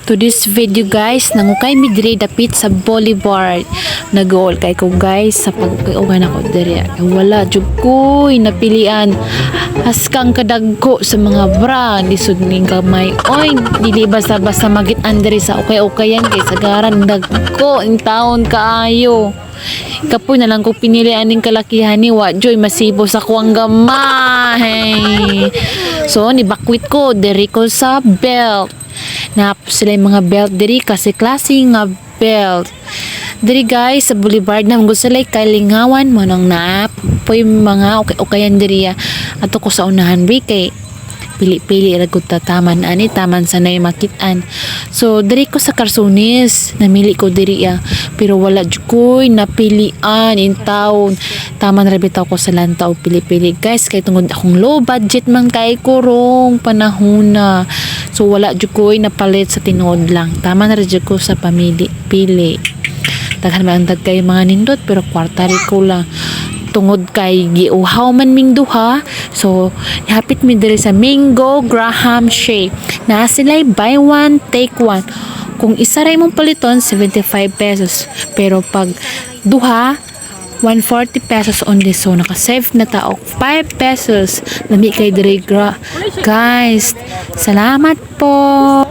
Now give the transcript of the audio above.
To this video guys, nangukay mi diri dapit sa Boulevard. Nag-goal kay ko guys sa pag-ugan ako diri. Wala jud koy napilian. Haskang kadagko sa mga bra lisod ning kamay. Oy, dili basta-basta magit-an diri sa ukay-ukayan kay sagaran dagko ing taon kaayo. Kapoy na lang ko pinili aning kalakihan ni wa joy masibo sa kuwang gamay. So nibakwit ko diri ko sa belt. Nap sila yung mga belt diri kasi klase nga belt. Diri guys sa Boulevard na gusto sila kalingawan mo nang nap po yung mga ukayan diri ato ko sa unahan bi kay pili-pili ra gud taman ani taman sanay makitaan. So diri ko sa Carsones namili ko diri pero wala jud koy napilian in town. Taman ra bitaw ko sa lantaw pili-pili guys kay tungod akong low budget man kay kurong panahon na. So wala jud koy napalit sa tinuod lang. Taman ra jud ko sa pamili pili. Daghan man antad kay mga nindot pero kwarta ri ko lang. Tungod kay giuhaw man ming duha, so hapit mi diri sa Mango Graham Shake na sila'y buy one take one. Kung isa ray mong paliton 75 pesos pero pag duha 140 pesos only, so naka-save na ta og 5 pesos lami kay diri guys. Salamat po.